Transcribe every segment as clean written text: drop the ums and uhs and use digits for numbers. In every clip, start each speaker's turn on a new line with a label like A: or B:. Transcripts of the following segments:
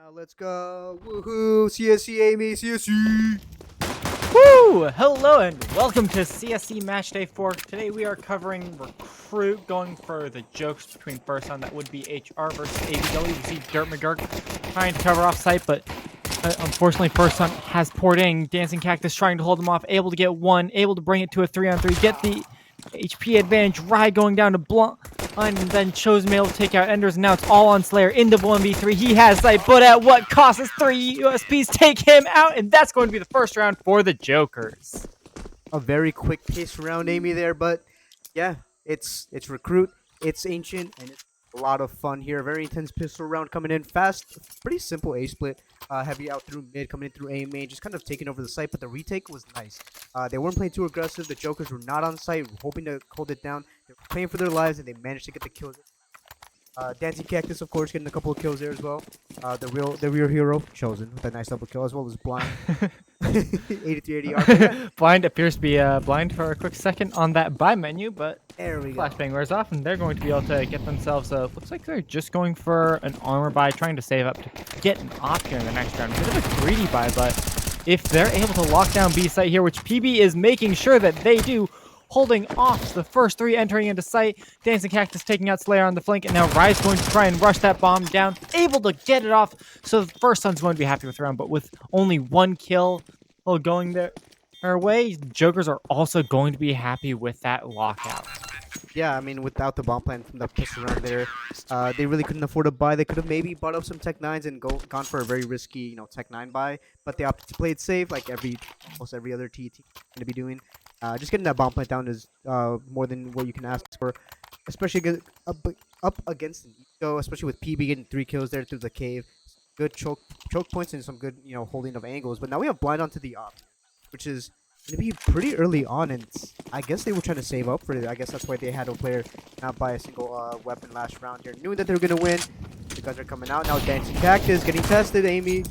A: Now let's go. Woohoo! CSC, Amy, CSC!
B: Woo! Hello and welcome to CSC Matchday 4. Today we are covering Recruit, going for the jokes between first on that would be HR versus ABW. We see Dirt McGurk trying to cover off site, but unfortunately first on has poured in. Dancing Cactus trying to hold him off, able to get one, able to bring it to a 3-on-3, get the HP advantage. Rye going down to Blunt, and then Chosen able to take out Enders, and now it's all on Slayer into 1v3. He has sight, but at what cost? As 3 USPs take him out, and that's going to be the first round for the Jokers.
A: A very quick pace round, Amy, there, but yeah, it's Recruit, it's Ancient, and it's a lot of fun here. Very intense pistol round coming in fast. Pretty simple A split. Heavy out through mid, coming in through A main, just kind of taking over the site, but the retake was nice. They weren't playing too aggressive. The Jokers were not on site, hoping to hold it down. They were playing for their lives, and they managed to get the kills. Dancing Cactus, of course, getting a couple of kills there as well. The real hero, Chosen, with a nice double kill, as well as Blind. 83 ADR.
B: Blind appears to be blind for a quick second on that buy menu, but
A: There we go.
B: flashbang wears off, and they're going to be able to get themselves looks like they're just going for an armor buy, trying to save up to get an op here in the next round. A bit of a greedy buy, but if they're able to lock down B site here, which PB is making sure that they do, holding off the first 3 entering into sight. Dancing Cactus taking out Slayer on the flank, and now Rye's going to try and rush that bomb down, able to get it off. So the first son's going to be happy with the round, but with only 1 kill going their way, Jokers are also going to be happy with that lockout.
A: Yeah, I mean, without the bomb plan from the pistol round there, they really couldn't afford to buy. They could have maybe bought up some Tech 9s and gone for a very risky, Tech 9 buy, but they opted to play it safe, like almost every other TT going to be doing. Just getting that bomb plant down is more than what you can ask for, especially up against the Eco, especially with PB getting 3 kills there through the cave. Good choke points and some good, holding of angles. But now we have blind onto the op, which is going to be pretty early on, and I guess they were trying to save up for it. I guess that's why they had a player not buy a single weapon last round here, knowing that they were going to win. The guys are coming out now. Dancing Cactus getting tested, Amy.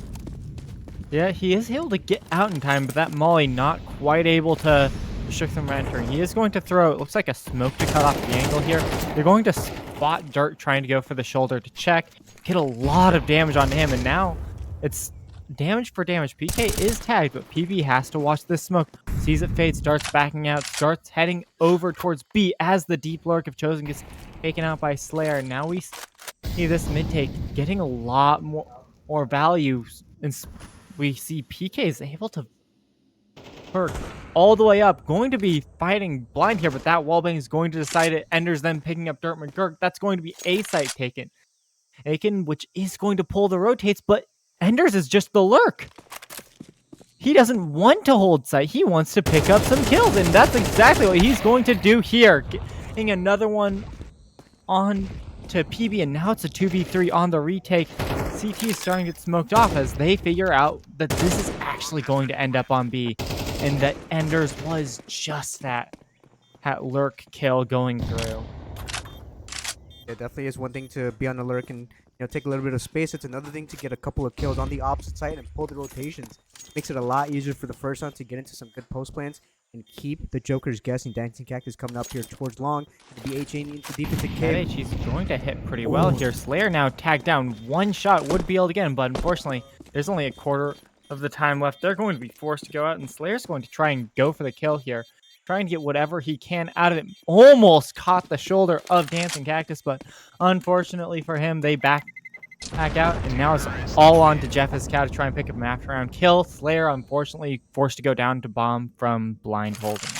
B: Yeah, he is able to get out in time, but that Molly not quite able to restrict them from entering. He is going to throw, it looks like a smoke to cut off the angle here. They're going to spot Dirt trying to go for the shoulder to check, get a lot of damage on him, and now it's damage for damage. PK is tagged, but PB has to watch this smoke. Sees it fade, starts backing out, starts heading over towards B as the deep lurk of Chosen gets taken out by Slayer. Now we see this mid take getting a lot more value, and we see PK is able to perk all the way up, going to be fighting blind here, but that wallbang is going to decide it. Enders then picking up Dirt McGurk. That's going to be A site taken. Aiken, which is going to pull the rotates, but Enders is just the lurk. He doesn't want to hold site. He wants to pick up some kills, and that's exactly what he's going to do here. Getting another one on to PB, and now it's a 2v3 on the retake. CT is starting to get smoked off as they figure out that this is actually going to end up on B, and that Enders was just that lurk kill going through.
A: It definitely is one thing to be on the lurk and take a little bit of space. It's another thing to get a couple of kills on the opposite side and pull the rotations. Makes it a lot easier for the first one to get into some good post plans and keep the Jokers guessing. Dancing Cactus coming up here towards long. The BH into deep into cave.
B: He's going to hit pretty well here. Slayer now tagged down. 1 shot would be able to get him, but unfortunately there's only a quarter of the time left. They're going to be forced to go out, and Slayer's going to try and go for the kill here, trying to get whatever he can out of it. Almost caught the shoulder of Dancing Cactus, but unfortunately for him, they back out, and now it's all on to Jeff Cow to try and pick up an after round kill. Slayer, unfortunately, forced to go down to bomb from blind holding.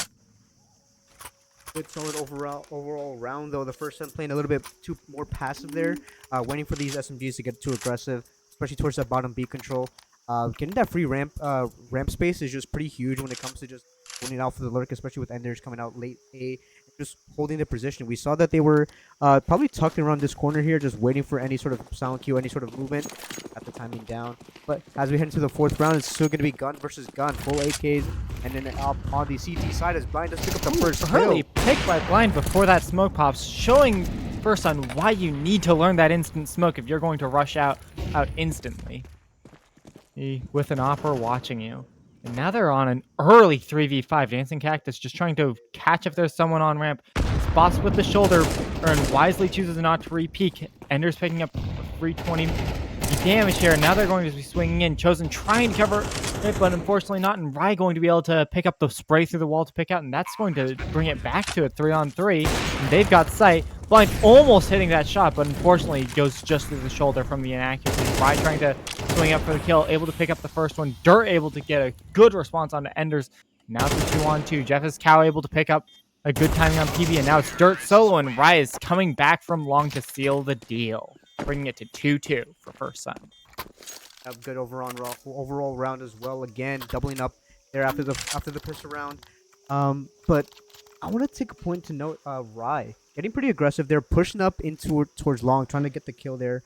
A: Good solid overall round, though. The first one playing a little bit more passive there, waiting for these SMGs to get too aggressive, especially towards that bottom B control. Getting that free ramp space is just pretty huge when it comes to just holding out for the lurk, especially with Enders coming out late A, just holding the position. We saw that they were probably tucked around this corner here, just waiting for any sort of sound cue, any sort of movement at the timing down. But as we head into the 4th round, it's still going to be gun versus gun, full AKs, and then on the CT side as Blind does pick up the first kill.
B: Early pick by Blind before that smoke pops, showing first on why you need to learn that instant smoke if you're going to rush out instantly. With an opera watching you. And now they're on an early 3v5. Dancing Cactus just trying to catch if there's someone on ramp. Spots with the shoulder and wisely chooses not to re-peek. Enders picking up 320. He damage here. Now they're going to be swinging in. Chosen trying to cover it, but unfortunately not. And Rai going to be able to pick up the spray through the wall to pick out, and that's going to bring it back to a 3-on-3. And they've got sight. Blind almost hitting that shot, but unfortunately goes just through the shoulder from the inaccuracy. Rai trying to swing up for the kill, able to pick up the first one. Dirt able to get a good response on the Enders. Now it's a 2-on-2. Jeff is Cow able to pick up a good timing on PB, and now it's Dirt solo, and Rai is coming back from long to seal the deal, bringing it to 2-2 for First Sun.
A: A good overall round as well. Again, doubling up there after the pistol round. But I want to take a point to note. Rai getting pretty aggressive. They're pushing up into towards long, trying to get the kill there.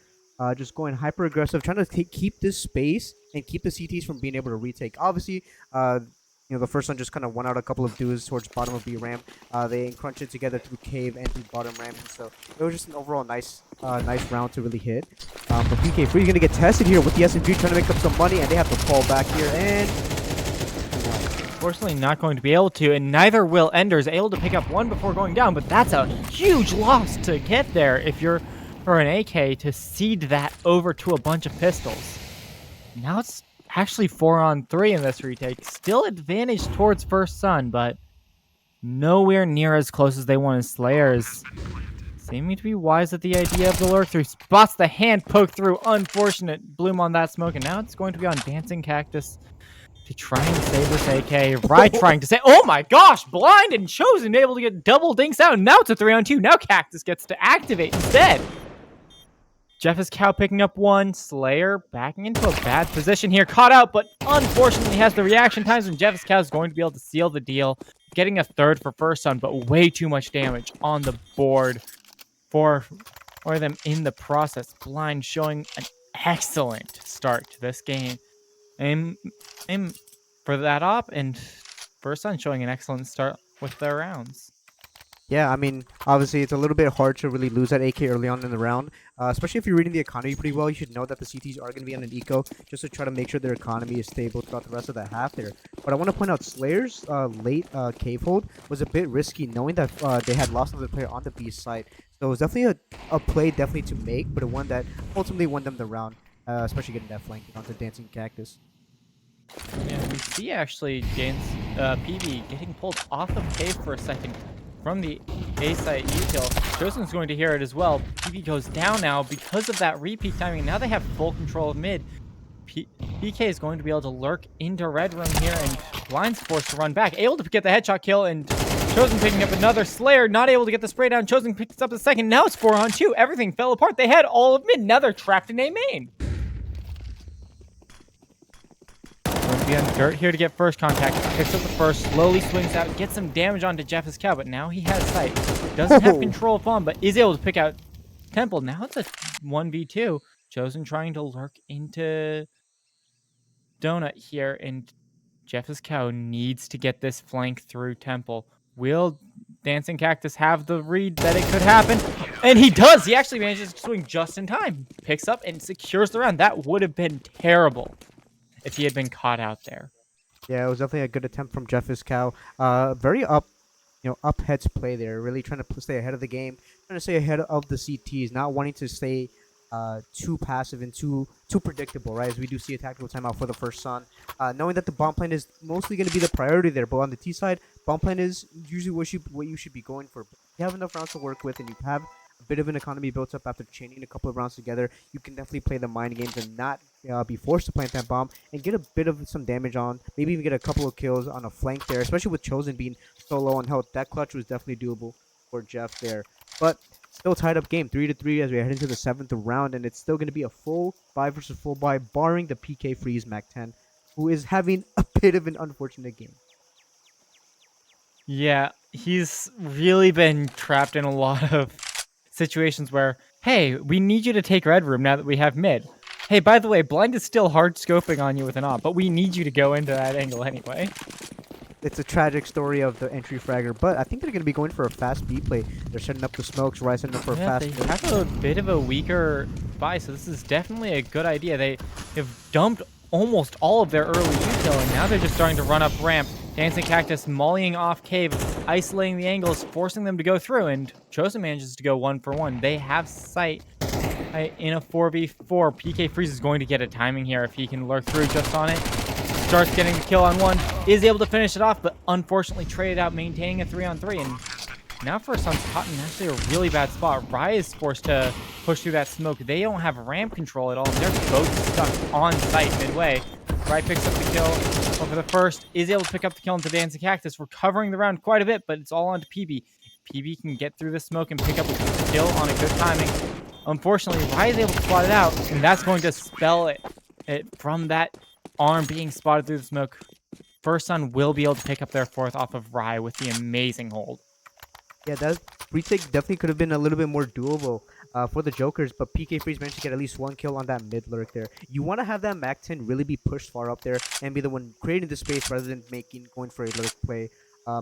A: Just going hyper aggressive, trying to keep this space and keep the CTs from being able to retake. Obviously, the first one just kind of went out a couple of dudes towards bottom of B ramp. They crunched it together through cave and through bottom ramp, and so it was just an overall nice round to really hit. But PK Free is gonna get tested here with the SMG, trying to make up some money, and they have to fall back here. And
B: unfortunately, not going to be able to, and neither will Enders. Able to pick up one before going down, but that's a huge loss to get there if you're for an AK to seed that over to a bunch of pistols. Now it's actually 4-on-3 in this retake. Still advantage towards First Sun, but nowhere near as close as they wanted. Slayers seeming to be wise at the idea of the lurk through. Spots the hand poke through. Unfortunate bloom on that smoke, and now it's going to be on Dancing Cactus to try and save this AK. Rai trying to say, oh my gosh, Blind and Chosen able to get double dinks out. Now it's a 3-on-2. Now Cactus gets to activate instead. Jeff is Cow picking up one. Slayer backing into a bad position here. Caught out, but unfortunately has the reaction times, and Jeff is Cow is going to be able to seal the deal. Getting a third for First Sun, but way too much damage on the board for them in the process. Blind showing an excellent start to this game. Aim for that op, and First Sun showing an excellent start with their rounds.
A: yeah, I mean, obviously it's a little bit hard to really lose that AK early on in the round, especially if you're reading the economy pretty well. You should know that the CTs are going to be on an eco just to try to make sure their economy is stable throughout the rest of the half there. But I want to point out Slayer's late cave hold was a bit risky, knowing that they had lost another player on the B side. So it was definitely a play definitely to make, but a one that ultimately won them the round, especially getting that flank onto Dancing Cactus.
B: Yeah, we see actually PB getting pulled off of cave for a second from the A site util. Chosen's going to hear it as well. PB goes down now because of that repeat timing. Now they have full control of mid. PK is going to be able to lurk into red room here, and Blind's forced to run back. Able to get the headshot kill, and Chosen picking up another. Slayer not able to get the spray down. Chosen picks up the second. Now it's 4-on-2. Everything fell apart. They had all of mid. Now they're trapped in A main. Going to be on Dirt here to get first contact. Picks up the first, slowly swings out, gets some damage onto Jeff's Cow, but now he has sight. Doesn't have control of bomb, but is able to pick out Temple. Now it's a 1v2. Chosen trying to lurk into Donut here, and Jeff's Cow needs to get this flank through Temple. Will Dancing Cactus have the read that it could happen? And he does! He actually manages to swing just in time. Picks up and secures the round. That would have been terrible if he had been caught out there.
A: Yeah, it was definitely a good attempt from Jeff's Cow. Very up heads play there. Really trying to stay ahead of the game, trying to stay ahead of the CTs, not wanting to stay too passive and too predictable, right? As we do see a tactical timeout for the First Sun, knowing that the bomb plan is mostly going to be the priority there. But on the T side, bomb plan is usually what you should be going for. But if you have enough rounds to work with, and you have a bit of an economy built up after chaining a couple of rounds together, you can definitely play the mind games and not be forced to plant that bomb and get a bit of some damage on, maybe even get a couple of kills on a flank there, especially with Chosen being so low on health. That clutch was definitely doable for Jeff there. But still tied up game, 3-3 as we head into the 7th round, and it's still going to be a full 5 versus full buy, barring the PK Freeze Mac 10, who is having a bit of an unfortunate game.
B: Yeah, he's really been trapped in a lot of situations where, hey, we need you to take red room now that we have mid. Hey, by the way, Blind is still hard scoping on you with an op, but we need you to go into that angle anyway.
A: It's a tragic story of the entry fragger, but I think they're going to be going for a fast B play. They're setting up the smokes, right? Setting up for a fast.
B: They have a bit of a weaker buy, so this is definitely a good idea. They have dumped almost all of their early util, and now they're just starting to run up ramp. Dancing Cactus mollying off cave, isolating the angles, forcing them to go through, and Chosen manages to go 1 for 1. They have sight in a 4v4. PK Freeze is going to get a timing here if he can lurk through just on it. Starts getting the kill on one, is able to finish it off, but unfortunately traded out, maintaining a 3-on-3. And now for Sun's caught in actually a really bad spot. Rye is forced to push through that smoke. They don't have ramp control at all, and they're both stuck on site midway. Rye picks up the kill over the first, is able to pick up the kill into Dancing Cactus, recovering the round quite a bit, but it's all onto PB. PB can get through the smoke and pick up a kill on a good timing. Unfortunately, Rye is able to spot it out, and that's going to spell it from that arm being spotted through the smoke. First Sun will be able to pick up their fourth off of Rye with the amazing hold.
A: Yeah, that retake definitely could have been a little bit more doable for the Jokers, but PK Freeze managed to get at least one kill on that mid lurk there. You want to have that Mac 10 really be pushed far up there and be the one creating the space rather than going for a lurk play.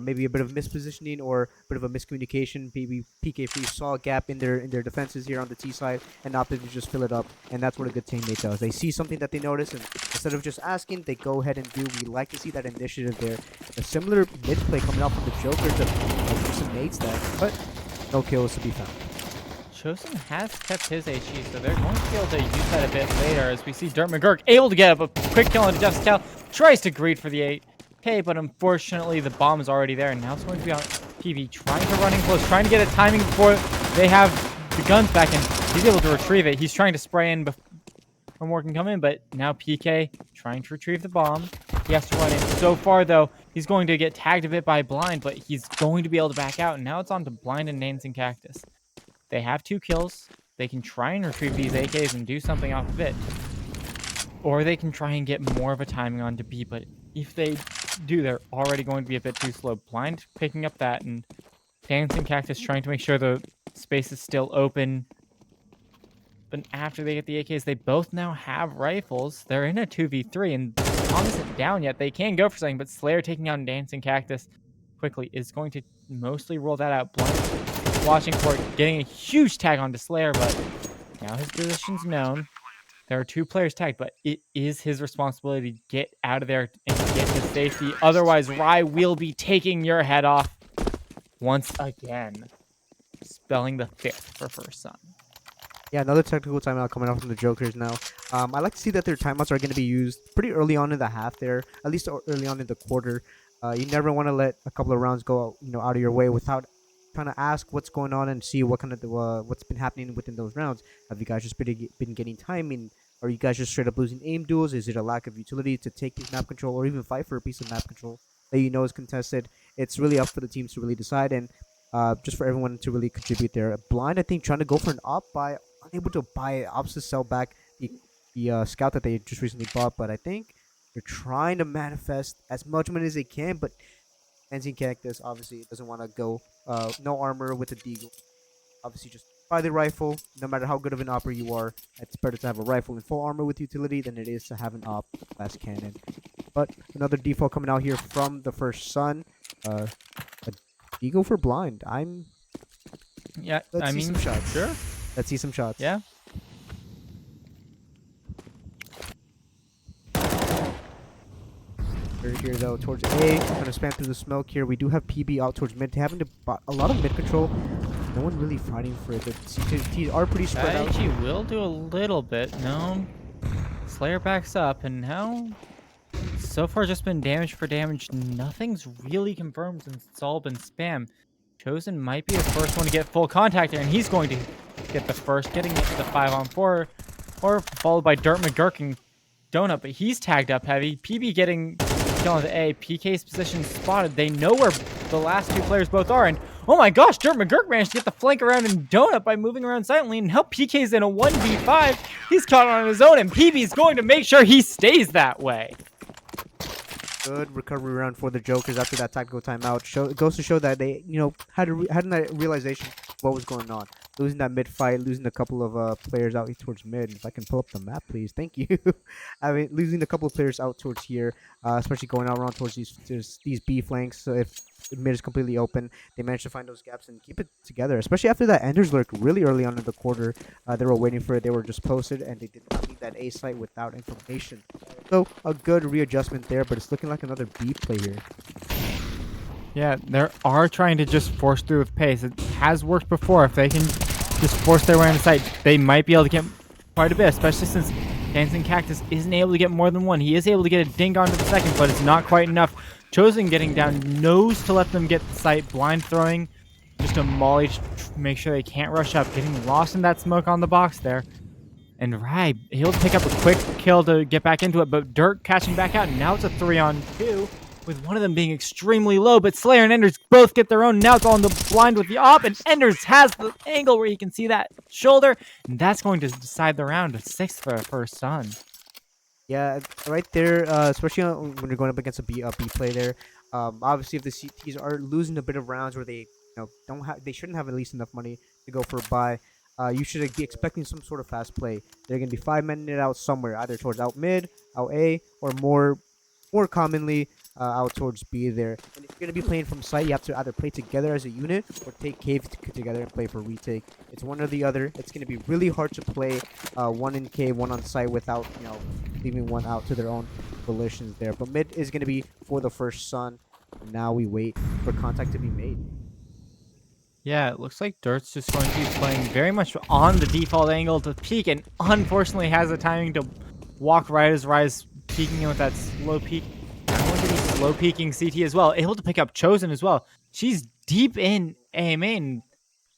A: Maybe a bit of mispositioning or a bit of a miscommunication. Maybe PK Freeze saw a gap in their defenses here on the T side and opted to just fill it up, and that's what a good teammate does. They see something that they notice, and instead of just asking, they go ahead and do. We like to see that initiative there. A similar mid play coming out from the Jokers of some mates that, but no kills to be found.
B: Chosen has kept his HE, so they're going to be able to use that a bit later as we see Dirt McGurk able to get up a quick kill on Jeff's Cal. Tries to greed for the 8K, but unfortunately the bomb is already there, and now it's going to be on PV trying to run in close, trying to get a timing before they have the guns back, and he's able to retrieve it. He's trying to spray in before more can come in, but now PK trying to retrieve the bomb. He has to run in. So far, though, he's going to get tagged a bit by Blind, but he's going to be able to back out, and now it's on to Blind and Dancing Cactus. They have 2 kills. They can try and retrieve these AKs and do something off of it. Or they can try and get more of a timing on to B, but if they do, they're already going to be a bit too slow. Blind picking up that, and Dancing Cactus trying to make sure the space is still open. But after they get the AKs, they both now have rifles. They're in a 2v3, and Tom isn't down yet. They can go for something, but Slayer taking on Dancing Cactus quickly is going to mostly roll that out. Blind watching for it, getting a huge tag onto Slayer, but now his position's known. There are 2 players tagged, but it is his responsibility to get out of there and get to safety. Otherwise, Rye will be taking your head off once again, spelling the 5th for First Sun.
A: Yeah, another technical timeout coming out from the Jokers now. I like to see that their timeouts are going to be used pretty early on in the half there, at least early on in the quarter. You never want to let a couple of rounds go, out of your way without trying to ask what's going on and see what kind of what's been happening within those rounds. Have you guys just been getting timing? Are you guys just straight up losing aim duels? Is it a lack of utility to take this map control or even fight for a piece of map control that is contested? It's really up for the teams to really decide, and just for everyone to really contribute there. Blind, I think, trying to go for an op by unable to buy ops to sell back the scout that they just recently bought, but I think they're trying to manifest as much money as they can, but Dancing Cactus obviously doesn't want to go no armor with a deagle. Obviously, just buy the rifle. No matter how good of an opper you are, it's better to have a rifle in full armor with utility than it is to have an op fast cannon. But another default coming out here from the First Sun. A deagle for Blind. Let's see some shots.
B: Sure.
A: Let's see some shots.
B: Yeah.
A: Here though towards A, trying to spam through the smoke here. We do have PB out towards mid, having to a lot of mid control. No one really fighting for it. The T's are pretty spread out.
B: He will do a little bit. No, Slayer backs up, and now so far just been damage for damage. Nothing's really confirmed since it's all been spam. Chosen might be the first one to get full contact here, and he's going to get the first, getting into the 5-on-4, or followed by Dirt McGurk and Donut, but he's tagged up heavy. PB getting kill on the A. PK's position spotted. They know where the last 2 players both are, and oh my gosh, Dirt McGurk managed to get the flank around and Donut by moving around silently, and now PK's in a 1v5. He's caught on his own, and PB's going to make sure he stays that way.
A: Good recovery round for the Jokers after that tactical timeout. It goes to show that they, had that realization of what was going on. Losing that mid fight, losing a couple of players out towards mid. If I can pull up the map, please. Thank you. I mean, losing a couple of players out towards here, especially going out around towards these B flanks. So if mid is completely open, they managed to find those gaps and keep it together. Especially after that Ender's Lurk really early on in the quarter. They were waiting for it. They were just posted, and they did not leave that A site without information. So a good readjustment there, but it's looking like another B play here.
B: Yeah, they are trying to just force through with pace. It has worked before. If they can just force their way on the site. They might be able to get quite a bit, especially since Dancing Cactus isn't able to get more than one. He is able to get a dink onto the second, but it's not quite enough. Chosen getting down, knows to let them get the site. Blind throwing, just a molly to make sure they can't rush up. Getting lost in that smoke on the box there. And Rai, he'll pick up a quick kill to get back into it, but Dirt catching back out. And now it's a 3-on-2, with one of them being extremely low. But Slayer and Enders both get their own. Now it's on the blind with the op, and Enders has the angle where you can see that shoulder. And that's going to decide the round. A 6 for a first son.
A: Yeah, right there, especially when you're going up against a B play there. Obviously, if the CTs are losing a bit of rounds where they they shouldn't have at least enough money to go for a buy. You should be expecting some sort of fast play. They're going to be 5-men it out somewhere, either towards out mid, out A, or more commonly out towards B there. And if you're going to be playing from site, you have to either play together as a unit or take cave together and play for retake. It's one or the other. It's going to be really hard to play one in cave, one on site without leaving one out to their own volitions there. But mid is going to be for the first sun. Now we wait for contact to be made.
B: Yeah, it looks like Dirt's just going to be playing very much on the default angle to peek, and unfortunately has the timing to walk right as Rise peeking in with that slow peek. I'm going to be slow peeking CT as well, able to pick up Chosen as well. She's deep in A main.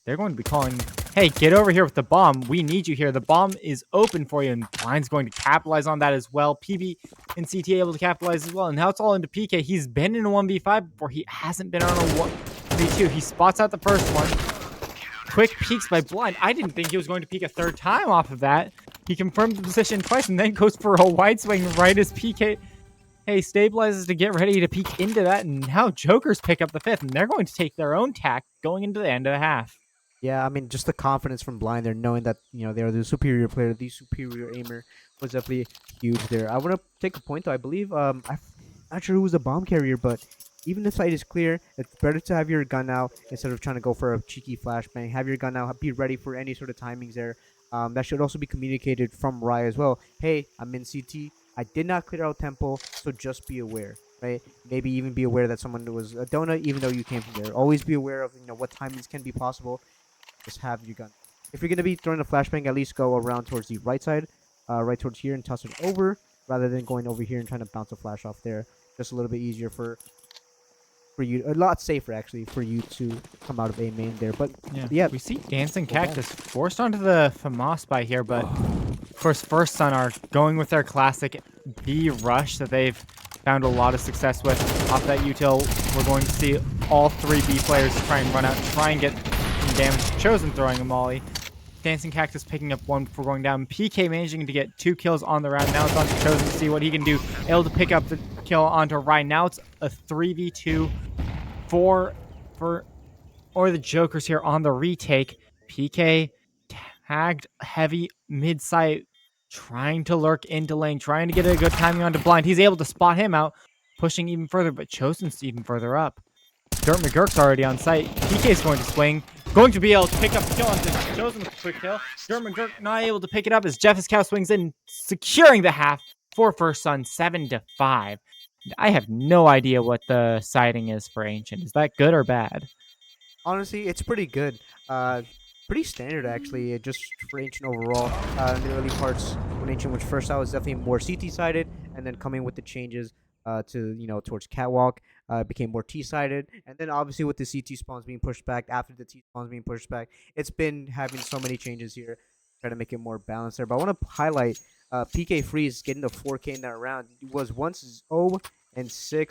B: They're going to be calling, hey, get over here with the bomb. We need you here. The bomb is open for you, and Blind's going to capitalize on that as well. PB and CT able to capitalize as well, and now it's all into PK. He's been in a 1v5 before. He hasn't been on a 1v2. He spots out the first one. Quick peeks by Blind. I didn't think he was going to peek a third time off of that. He confirmed the position twice and then goes for a wide swing right as PK stabilizes to get ready to peek into that. And now Jokers pick up the fifth, and they're going to take their own tack going into the end of the half.
A: Yeah, I mean, just the confidence from Blind there, knowing that, they're the superior player, the superior aimer, was definitely huge there. I want to take a point, though. I believe, I'm not sure who was the bomb carrier, but even if sight is clear, it's better to have your gun out instead of trying to go for a cheeky flashbang. Have your gun out, be ready for any sort of timings there. That should also be communicated from Rai as well. Hey, I'm in CT. I did not clear out tempo, so just be aware, right? Maybe even be aware that someone was a donut, even though you came from there. Always be aware of what timings can be possible. Just have your gun. If you're going to be throwing a flashbang, at least go around towards the right side, right towards here, and toss it over, rather than going over here and trying to bounce a flash off there. Just a little bit easier for you, a lot safer actually, for you to come out of A main there. But yeah,
B: we see Dancing Cactus forced onto the FAMAS by here, but of course First Sun are going with their classic B rush that they've found a lot of success with. Off that util, we're going to see all three B players try and run out, try and get some damage. Chosen throwing a molly. Dancing Cactus picking up one before going down. PK managing to get 2 kills on the round. Now it's on to Chosen to see what he can do. Able to pick up the kill onto Ryan. Now it's a 3v2 for the Jokers here on the retake. PK tagged heavy mid-site, trying to lurk into lane, trying to get a good timing onto Blind. He's able to spot him out, pushing even further, but Chosen's even further up. Dirt McGurk's already on site. PK's going to swing. Going to be able to pick up the kill onto Chosen with a quick kill. Dirt McGurk not able to pick it up as Jeff's Cow swings in, securing the half for First Sun, 7-5. I have no idea what the siding is for Ancient. Is that good or bad?
A: Honestly, it's pretty good. Pretty standard actually, just for Ancient overall. In the early parts, when Ancient was first out, was definitely more CT-sided, and then coming with the changes to towards Catwalk, became more T-sided, and then obviously with the CT spawns being pushed back after the T spawns being pushed back, it's been having so many changes here, try to make it more balanced there. But I want to highlight PK Freeze getting the 4K in that round. It was once 0-6,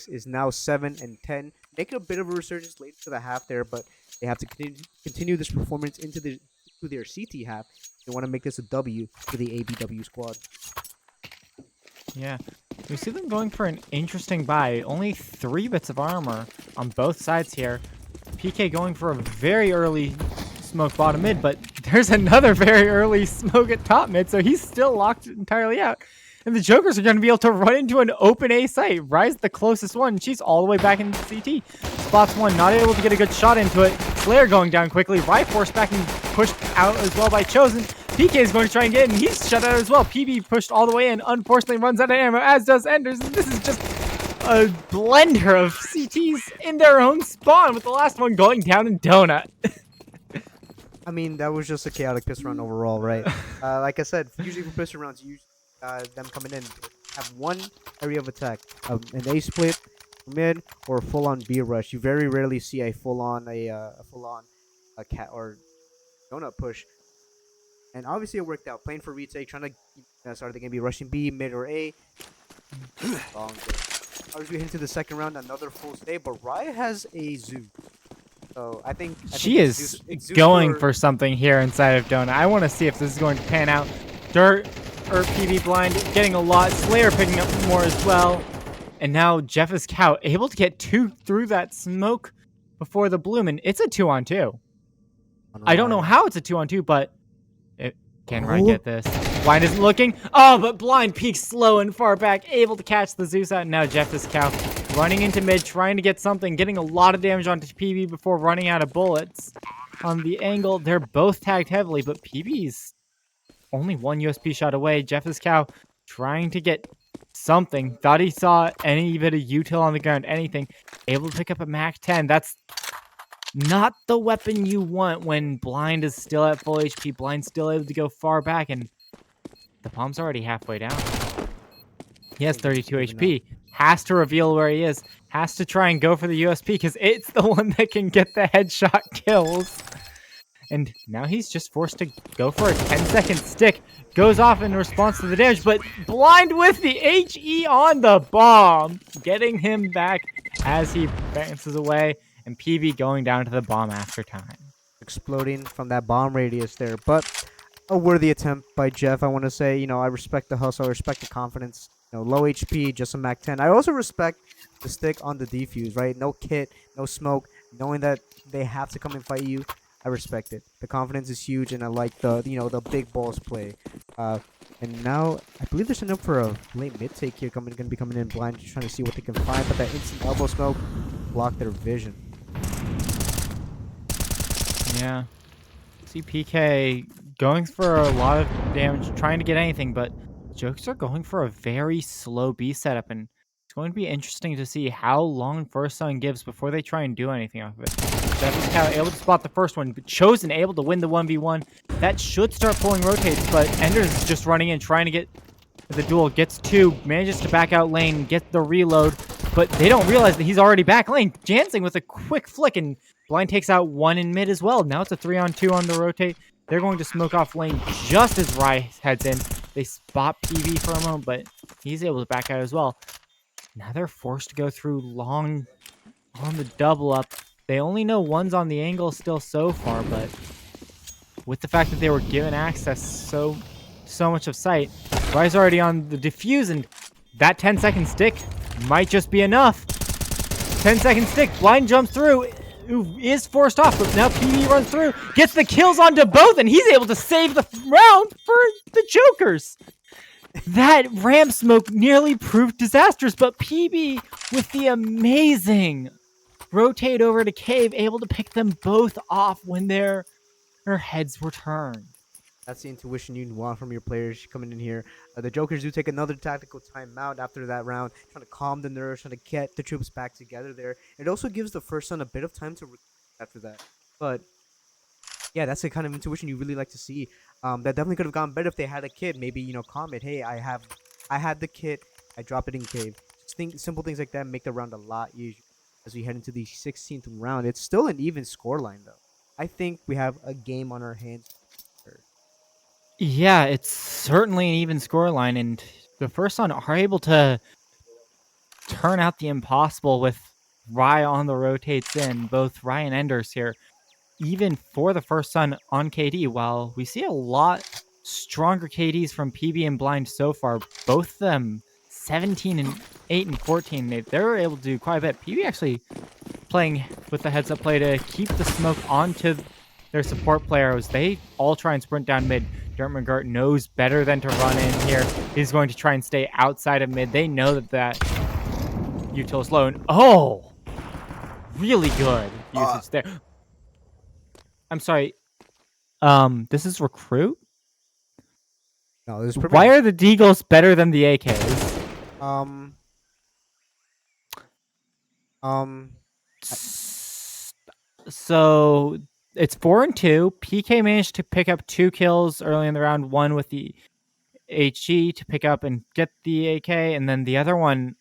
A: is now 7-10, making a bit of a resurgence late to the half there, but they have to continue this performance into their CT half. They want to make this a W for the ABW squad.
B: Yeah, we see them going for an interesting buy. Only 3 bits of armor on both sides here. PK going for a very early smoke bottom mid, but there's another very early smoke at top mid, so he's still locked entirely out. And the Jokers are going to be able to run into an open A site. Rise the closest one. She's all the way back in CT. Spots one, not able to get a good shot into it. Slayer going down quickly. Rai forced back and pushed out as well by Chosen. PK is going to try and get in. He's shut out as well. PB pushed all the way in. Unfortunately runs out of ammo, as does Enders. And this is just a blender of CTs in their own spawn, with the last one going down in Donut.
A: I mean, that was just a chaotic piss round overall, right? Like I said, usually for piss rounds, them coming in have one area of attack, an A split, mid, or full on B rush. You very rarely see a full on a cat or donut push. And obviously it worked out. Playing for retake, trying to are they gonna be rushing B, mid, or A? Wrong. As we head into the second round, another full stay, but Riot has a Zoo. So I
B: She
A: think
B: is
A: it's Zeus
B: going for something here inside of Donut. I want to see if this is going to pan out. Dirt or PB Blind getting a lot. Slayer picking up more as well. And now Jeff is Cow able to get 2 through that smoke before the bloom. And it's a 2-on-2.
A: on
B: I don't know
A: Riot.
B: how it's a 2-on-2, but can Riot
A: Oh.
B: get this? Blind isn't looking. Oh, but Blind peeks slow and far back, able to catch the Zeus out. And now Jeff is Cow running into mid, trying to get something, getting a lot of damage onto PB before running out of bullets. On the angle, they're both tagged heavily, but PB's only one USP shot away. Jeff is Cow trying to get something. Thought he saw any bit of util on the ground, anything. Able to pick up a Mac 10. That's not the weapon you want when Blind is still at full HP. Blind's still able to go far back, and the bomb's already halfway down. He has 32 HP. Has to reveal where he is. Has to try and go for the USP because it's the one that can get the headshot kills. And now he's just forced to go for a 10-second stick. Goes off in response to the damage, but Blind with the HE on the bomb. Getting him back as he bounces away. And PB going down to the bomb after time.
A: Exploding from that bomb radius there, but a worthy attempt by Jeff. I want to say, I respect the hustle, I respect the confidence. Low HP, just a Mac 10. I also respect the stick on the defuse, right? No kit, no smoke, knowing that they have to come and fight you. I respect it. The confidence is huge, and I like the big balls play. And now I believe they're setting up for a late mid take here. Gonna be coming in blind, just trying to see what they can find. But that instant elbow smoke blocked their vision.
B: Yeah. CPK going for a lot of damage, trying to get anything, but Jokes are going for a very slow B setup, and it's going to be interesting to see how long First Sun gives before they try and do anything off of it. Jeff's Cow able to spot the first one, but Chosen able to win the 1v1. That should start pulling rotates, but Enders is just running in, trying to get the duel. Gets 2, manages to back out lane, get the reload, but they don't realize that he's already back lane. Jansing with a quick flick, and Blind takes out 1 in mid as well. Now it's a 3-on-2 on the rotate. They're going to smoke off lane just as Rye heads in. They spot PV for a moment, but he's able to back out as well. Now they're forced to go through long on the double up. They only know one's on the angle still so far, but with the fact that they were given access so much of sight, Rye's already on the defuse, and that 10-second stick might just be enough. 10-second stick, Blind jumps through. Ooh, is forced off, but now PB runs through, gets the kills onto both, and he's able to save the round for the Jokers. That ramp smoke nearly proved disastrous, but PB with the amazing rotate over to cave, able to pick them both off when their heads were turned.
A: That's the intuition you want from your players coming in here. The Jokers do take another tactical timeout after that round, trying to calm the nerves, trying to get the troops back together there. It also gives the First Son a bit of time to after that. But yeah, that's the kind of intuition you really like to see. That definitely could have gone better if they had a kit. Maybe comment, hey, I had the kit, I drop it in cave. Just simple things like that make the round a lot easier as we head into the 16th round. It's still an even scoreline though. I think we have a game on our hands.
B: Yeah, it's certainly an even scoreline, and the First Son are able to turn out the impossible with Rye on the rotates in, both Rye and Enders here, even for the First Son on KD, while we see a lot stronger KDs from PB and Blind so far, both of them 17 and 8 and 14, they're able to do quite a bit. PB actually playing with the heads-up play to keep the smoke onto their support players. They all try and sprint down mid. Dirt McGirt knows better than to run in here. He's going to try and stay outside of mid. They know that util is low. And really good usage there. I'm sorry. This is recruit?
A: No, this is
B: Why are the Deagles better than the AKs? So it's 4-2. PK managed to pick up 2 kills early in the round, one with the HG to pick up and get the AK, and then the other one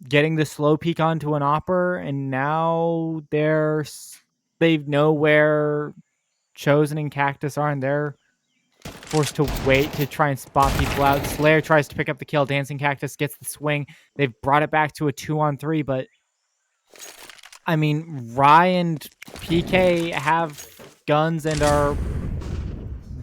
B: getting the slow peek onto an Opper, and now they know where Chosen and Cactus are, and they're forced to wait to try and spot people out. Slayer tries to pick up the kill. Dancing Cactus gets the swing. They've brought it back to a 2-on-3, but I mean, Rye and PK have guns and are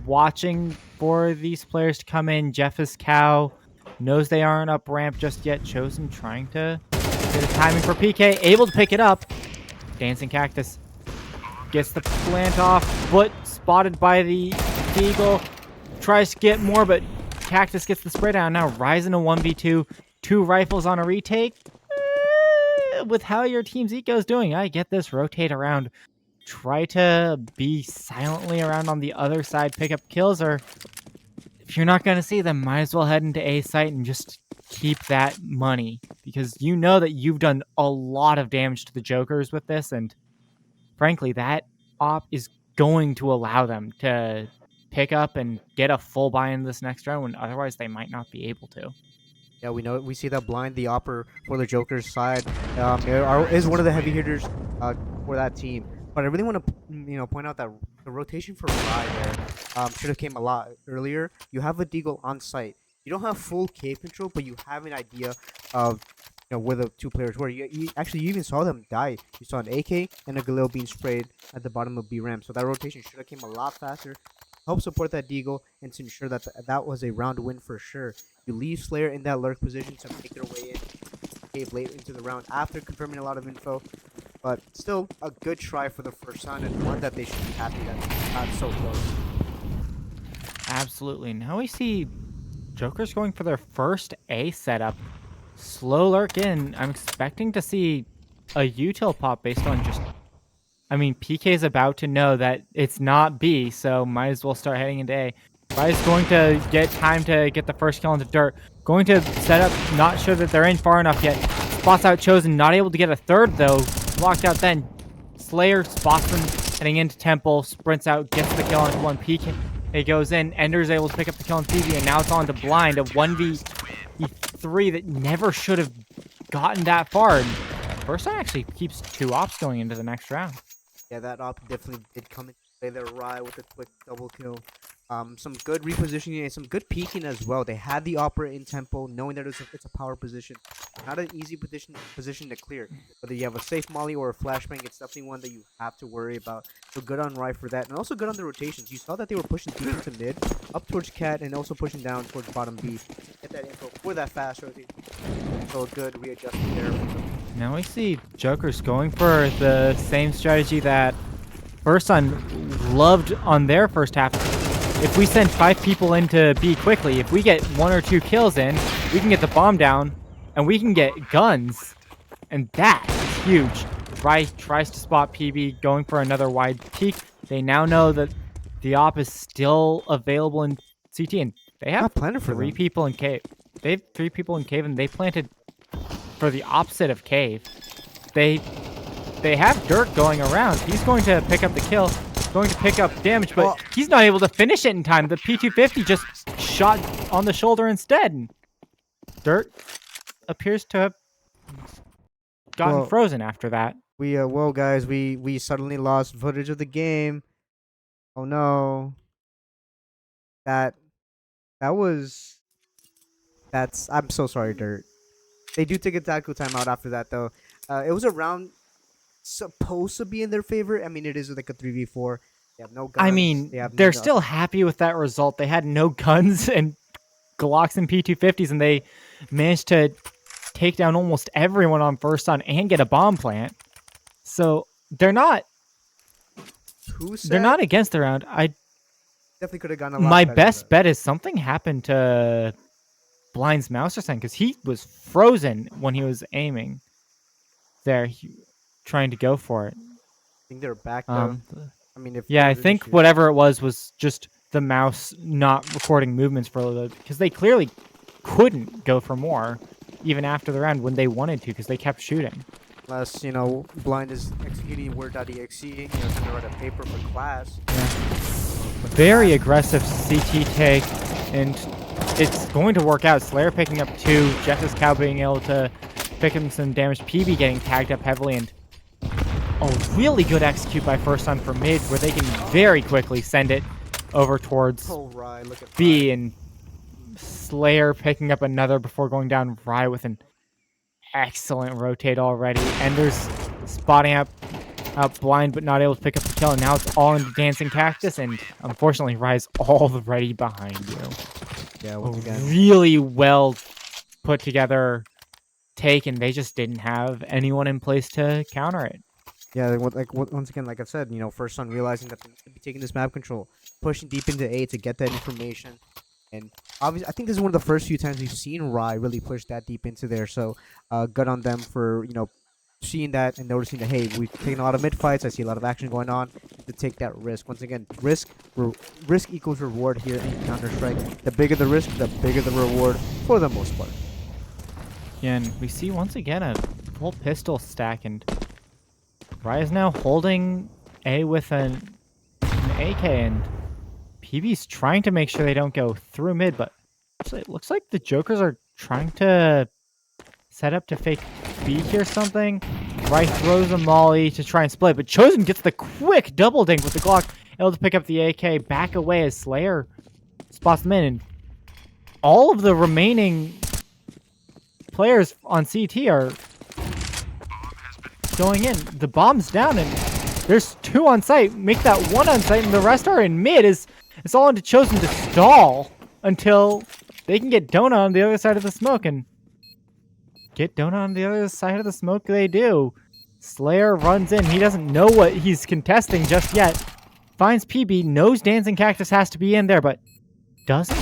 B: watching for these players to come in. Jeff is cow. Knows they aren't up ramp just yet. Chosen trying to get a timing for PK. Able to pick it up. Dancing Cactus gets the plant off. Foot spotted by the Eagle. Tries to get more, but Cactus gets the spray down. Now Ryzen a 1v2. 2 rifles on a retake. With how your team's eco is doing, I get this. Rotate around. Try to be silently around on the other side. Pick up kills, or if you're not going to see them, might as well head into A site and just keep that money. Because you know that you've done a lot of damage to the Jokers with this, and frankly, that op is going to allow them to pick up and get a full buy in this next round, when otherwise they might not be able to.
A: Yeah, we see that blind the Opper for the Joker's side is one of the heavy hitters for that team. But I really want to point out that the rotation for Rye there should have came a lot earlier. You have a Deagle on site. You don't have full cave control, but you have an idea of where the 2 players were. You even saw them die. You saw an AK and a Galil being sprayed at the bottom of B ramp. So that rotation should have came a lot faster. Help support that Deagle and to ensure that that was a round win for sure. You leave Slayer in that lurk position to make their way in cave late into the round after confirming a lot of info. But still a good try for the first round, and one that they should be happy that not so close.
B: Absolutely. Now we see Joker's going for their first A setup. Slow lurk in. I'm expecting to see a util pop based on just... I mean, PK's about to know that it's not B, so might as well start heading into A. Rye's going to get time to get the first kill into dirt. Going to set up, not sure that they're in far enough yet. Spots out Chosen, not able to get a third though. Locked out then. Slayer spots them heading into Temple, sprints out, gets the kill onto one. PK goes in. Ender's able to pick up the kill on PV, and now it's on to Blind, a 1v3 that never should have gotten that far. And first one actually keeps 2 ops going into the next round.
A: Yeah, that op definitely did come into play there. Rye with a quick double kill. Some good repositioning and some good peeking as well. They had the Opera in tempo, knowing that it's a power position. Not an easy position to clear. Whether you have a safe molly or a flashbang, it's definitely one that you have to worry about. So good on Rye for that. And also good on the rotations. You saw that they were pushing deep into mid, up towards Cat, and also pushing down towards bottom B. Get that info for that fast rotation. So a good readjustment there.
B: Now we see Joker's going for the same strategy that First Sun loved on their first half. If we send 5 people into B quickly, if we get 1 or 2 kills in, we can get the bomb down, and we can get guns. And that is huge. Rye tries to spot PB, going for another wide peek. They now know that the op is still available in CT, and they have 3 people in cave. They have 3 people in cave, and they planted for the opposite of cave. They have dirt going around. He's going to pick up the kill. Going to pick up damage, but he's not able to finish it in time. The P250 just shot on the shoulder instead. Dirt appears to have gotten frozen after that.
A: Well, guys, we suddenly lost footage of the game. Oh no. I'm so sorry, Dirt. They do take a tactical timeout after that, though. It was a round supposed to be in their favor. I mean, it is like a 3v4. They have no guns.
B: I mean, they're still happy with that result. They had no guns and Glocks and P250s, and they managed to take down almost everyone on first on and get a bomb plant. So they're not against the round. I
A: definitely could have gone a lot
B: My
A: better,
B: best bet is something happened to Blind's mouse or something, because he was frozen when he was aiming there, trying to go for it.
A: I think they're back though. I mean,
B: I think whatever it was just the mouse not recording movements for a little bit, because they clearly couldn't go for more even after the round when they wanted to, because they kept shooting.
A: Unless, you know, Blind is executing Word.exe, you know, trying to write a paper for class.
B: Very aggressive CT take, and it's going to work out. Slayer picking up 2, Jeff's Cow being able to pick him some damage, PB getting tagged up heavily, and really good execute by First Son for mid, where they can very quickly send it over towards
A: Oh, right, look at
B: B, and Slayer picking up another before going down Rye with an excellent rotate already. Ender's spotting up Blind, but not able to pick up the kill, and now it's all into Dancing Cactus, and unfortunately Rye's already behind you.
A: Yeah, once again.
B: Really well put together take, and they just didn't have anyone in place to counter it.
A: Yeah, once again, like I've said, you know, First Son realizing that they need to be taking this map control, pushing deep into A to get that information. And obviously, I think this is one of the first few times we've seen Rye really push that deep into there. So, good on them for, you know, seeing that and noticing that, hey, we've taken a lot of mid fights. I see a lot of action going on. To take that risk. Once again, risk equals reward here in Counter-Strike. The bigger the risk, the bigger the reward for the most part.
B: Yeah, and we see once again a full pistol stack, and Rye is now holding A with an AK, and PB's trying to make sure they don't go through mid, but actually it looks like the Jokers are trying to set up to fake B here something. Rye throws a molly to try and split, but Chosen gets the quick double dink with the Glock, able to pick up the AK, back away as Slayer spots them in, and all of the remaining players on CT are going in. The bomb's down, and there's 2 on site. Make that 1 on site, and the rest are in mid. It's all into Chosen to stall until they can get Donut on the other side of the smoke, and get Donut on the other side of the smoke they do. Slayer runs in. He doesn't know what he's contesting just yet. Finds PB, knows Dancing Cactus has to be in there, but doesn't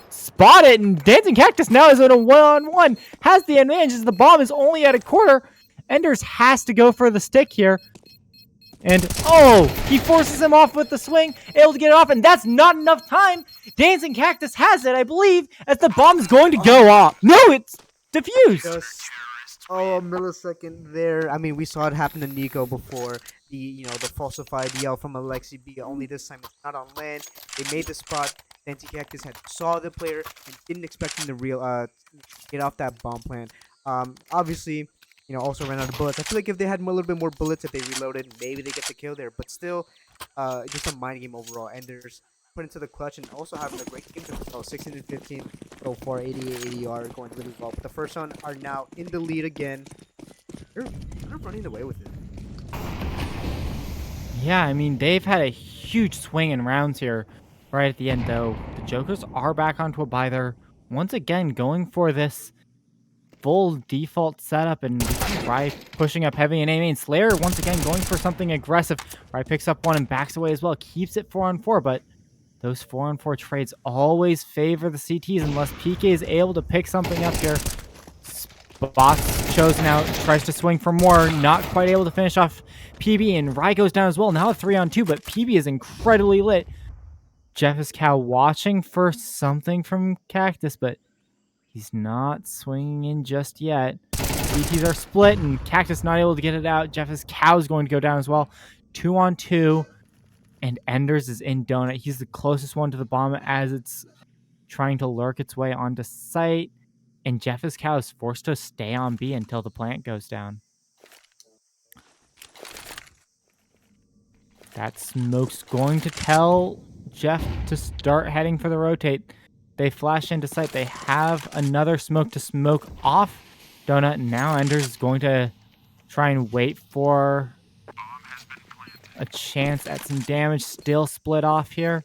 B: spot it, and Dancing Cactus now is in a 1-on-1. Has the advantage as the bomb is only at a quarter. Enders has to go for the stick here. And, he forces him off with the swing, able to get it off, and that's not enough time. Dancing Cactus has it, I believe, as the bomb's going to go off. No, it's defused.
A: Just, a millisecond there. I mean, we saw it happen to Nico before. The falsified yell from Alexi B. Only this time it's not on land. They made the spot. Dancing Cactus saw the player and didn't expect him to get off that bomb plant. Obviously, you know, also ran out of bullets. I feel like if they had a little bit more bullets, if they reloaded, maybe they get the kill there. But still, just a mind game overall. And there's put into the clutch and also having a great game. So 16 and 15 so far, 88 ADR going really well. But the First One are now in the lead again. They're kind of running away with it.
B: Yeah, I mean, they've had a huge swing in rounds here right at the end, though. The Jokers are back onto a buy. They're once again going for this full default setup, and we see Rye pushing up heavy and aiming. Slayer once again going for something aggressive. Rye picks up 1 and backs away as well. Keeps it 4-on-4, but those 4-on-4 trades always favor the CTs unless PK is able to pick something up here. Spots Chosen out, tries to swing for more, not quite able to finish off PB, and Rye goes down as well. Now a 3-on-2, but PB is incredibly lit. Jeff's Cow watching for something from Cactus, but he's not swinging in just yet. CTs are split, and Cactus not able to get it out. Jeff's Cow is going to go down as well. 2-on-2, and Enders is in Donut. He's the closest one to the bomb as it's trying to lurk its way onto site, and Jeff's Cow is forced to stay on B until the plant goes down. That smoke's going to tell Jeff to start heading for the rotate. They flash into sight. They have another smoke to smoke off Donut. Now Enders is going to try and wait for a chance at some damage. Still split off here.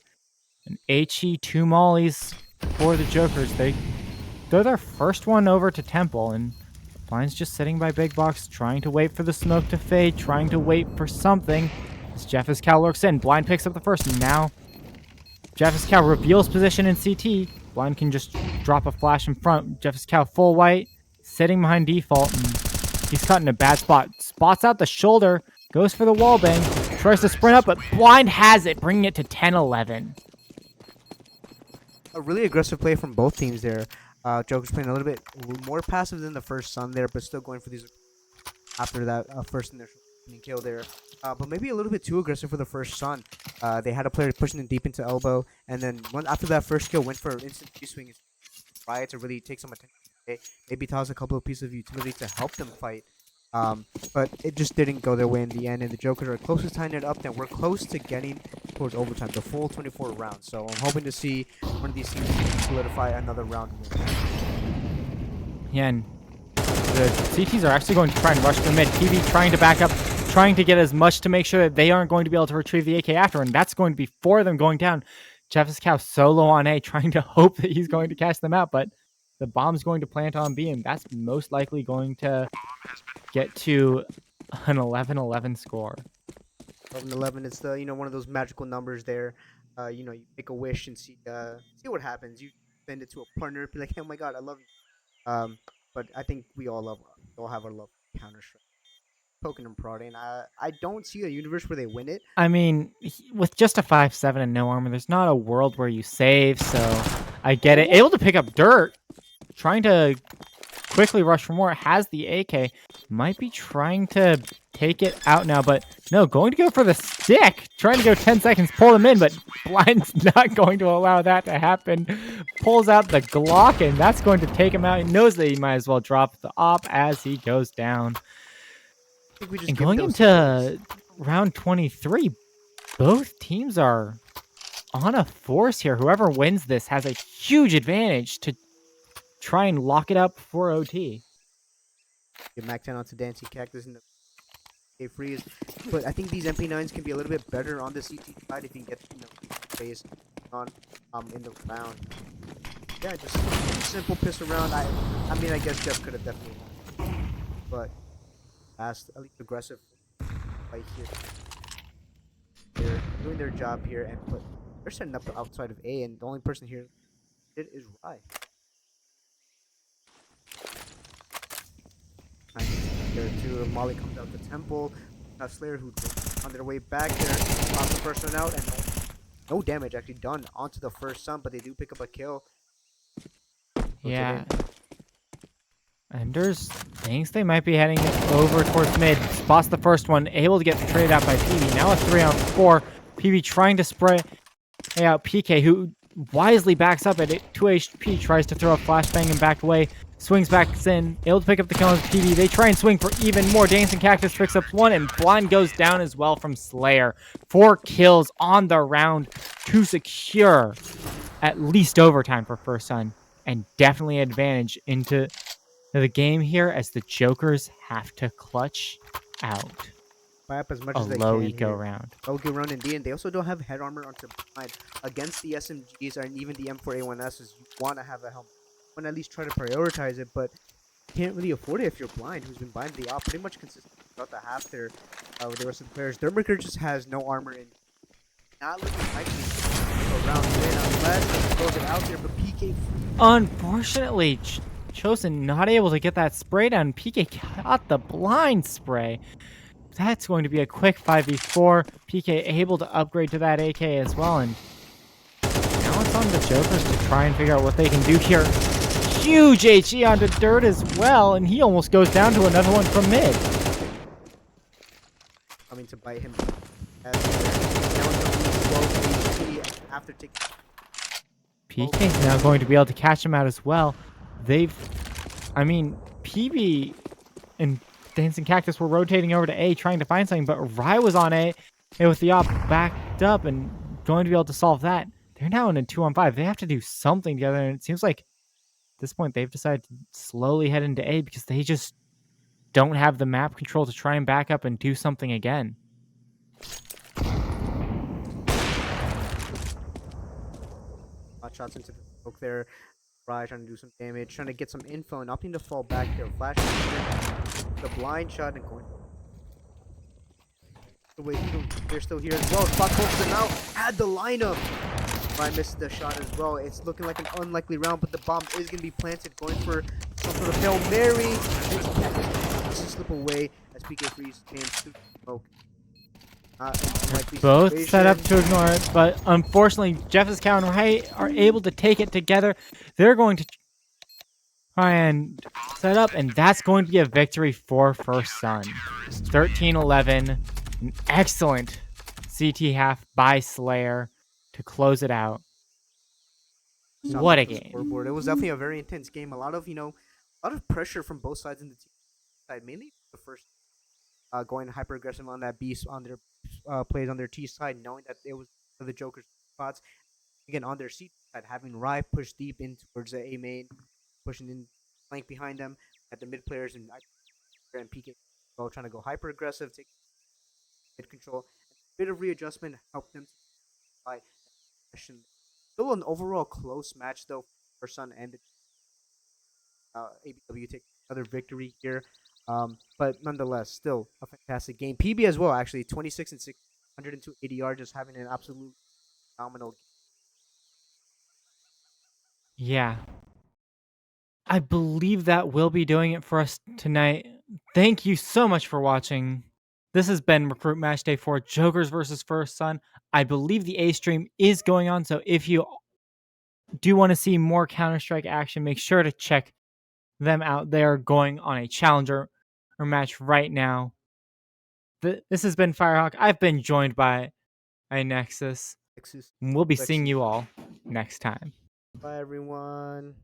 B: An HE, 2 mollies for the Jokers. They're their first one over to Temple, and Blind's just sitting by Big Box, trying to wait for the smoke to fade, trying to wait for something. As Jeff's Cow lurks in, Blind picks up the first, and now Jeff's Cow reveals position in CT. Blind can just drop a flash in front. Jeff's Cow full white, sitting behind default, and he's caught in a bad spot. Spots out the shoulder, goes for the wall bang, tries to sprint up, but Blind has it, bringing it to 10-11.
A: A really aggressive play from both teams there. Joker's playing a little bit more passive than the First Son there, but still going for these after that first initial kill there. But maybe a little bit too aggressive for the first Sun. They had a player pushing them deep into elbow, and then after that first kill, went for instant swing Riot to really take some attention. Maybe toss a couple of pieces of utility to help them fight. But it just didn't go their way in the end, and the Jokers are close to tying it up. Then we're close to getting towards overtime, the full 24 rounds. So I'm hoping to see one of these teams solidify another round.
B: Yeah, and the CTs are actually going to try and rush the mid. PB trying to back up, trying to get as much to make sure that they aren't going to be able to retrieve the AK after, and that's going to be 4 of them going down. Jeff's Cow solo on A, trying to hope that he's going to catch them out, but the bomb's going to plant on B, and that's most likely going to get to an 11-11 score.
A: 11-11 is the one of those magical numbers there. You make a wish and see what happens. You send it to a partner, be like, oh my god, I love you. But I think we all have our love for Counter-Strike. Poking and prodding. I don't see a universe where they win it.
B: I mean, with just a 5-7 and no armor, there's not a world where you save, so I get it. Able to pick up dirt, trying to quickly rush for more, has the AK, might be trying to take it out now, but no, going to go for the stick, trying to go 10 seconds, pull them in, but Blind's not going to allow that to happen. Pulls out the Glock, and that's going to take him out. He knows that he might as well drop the op as he goes down. And going into round 23, both teams are on a force here. Whoever wins this has a huge advantage to try and lock it up for OT.
A: Get Mac 10 onto Dancing Cactus in the freeze, but I think these MP9s can be a little bit better on the CT side if you can get phase on in the round. Yeah, just simple piss around. I mean, I guess Jeff could have definitely won, but fast, at least aggressive fight here. They're doing their job here, and they're setting up the outside of A, and the only person here is Rye. There too, Molly comes out the temple. Slayer who on their way back there, off the first one out, and no damage actually done onto the first Sun, but they do pick up a kill.
B: Yeah. Enders thinks they might be heading over towards mid. Spots the first one, able to get traded out by PB. Now a 3-on-4. PB trying to spray out PK, who wisely backs up at 2 HP, tries to throw a flashbang and back away. Swings back in, able to pick up the kill on PB. They try and swing for even more. Dancing Cactus picks up 1, and Blind goes down as well from Slayer. 4 kills on the round to secure at least overtime for First Sun, and definitely advantage into the game here as the Jokers have to clutch out
A: Up as much
B: a
A: as they
B: low
A: can
B: eco
A: here.
B: round.
A: Low eco round indeed, and they also don't have head armor onto Blind. Against the SMGs and even the M4A1Ss, you want to have a helmet. You want to at least try to prioritize it, but you can't really afford it if you're Blind, who's been buying the op pretty much consistently throughout the half there with the rest of the players. Dermaker just has no armor in. Not looking likely to go around in unless he throws it out there, but PK.
B: Unfortunately, Chosen not able to get that spray down. PK got the blind spray. That's going to be a quick 5v4. PK able to upgrade to that AK as well, and now it's on the Jokers to try and figure out what they can do here. Huge HE onto Dirt as well, and he almost goes down to another one from mid.
A: Coming to bite him. After taking.
B: PK's now going to be able to catch him out as well. PB and Dancing Cactus were rotating over to A trying to find something, but Rye was on A with the op backed up and going to be able to solve that. They're now in a 2-on-5. They have to do something together, and it seems like at this point they've decided to slowly head into A because they just don't have the map control to try and back up and do something again.
A: Hot shots into the smoke there. Rye trying to do some damage, trying to get some info, and opting to fall back here. Flash the blind shot and going. Wait, they're still here as well. Spot closes them out. Add the lineup. Rye misses the shot as well. It's looking like an unlikely round, but the bomb is going to be planted. Going for some sort of Hail Mary. This is slip away as PK frees James to smoke.
B: Both set up to ignore it, but unfortunately, Jeff's Cow and Ray are able to take it together. They're going to try and set up, and that's going to be a victory for First Sun. 13-11, an excellent CT half by Slayer to close it out.
A: Saw
B: What
A: that
B: a
A: on the
B: game.
A: scoreboard. It was definitely a very intense game. A lot of a lot of pressure from both sides in the team side. Mainly the first going hyper aggressive on that beast on their plays on their T side, knowing that it was the Joker's spots. Again, on their C side, having Rye push deep in towards the A main, pushing in flank behind them at the mid players and PK, well, trying to go hyper aggressive, take mid control. A bit of readjustment helped them to by aggression. Still an overall close match though for Sun and ABW take another victory here. But nonetheless, still a fantastic game. PB as well, actually, 26 and 6, 102 ADR, just having an absolute phenomenal game.
B: Yeah. I believe that will be doing it for us tonight. Thank you so much for watching. This has been Recruit Match Day 4 Jokers versus First Sun. I believe the A stream is going on, so if you do want to see more Counter-Strike action, make sure to check them out. They are going on a challenger or match right now. This has been Firehawk. I've been joined by a Nexus.
A: Lexus,
B: We'll be seeing
A: Lexus.
B: you all next time.
A: Bye, everyone.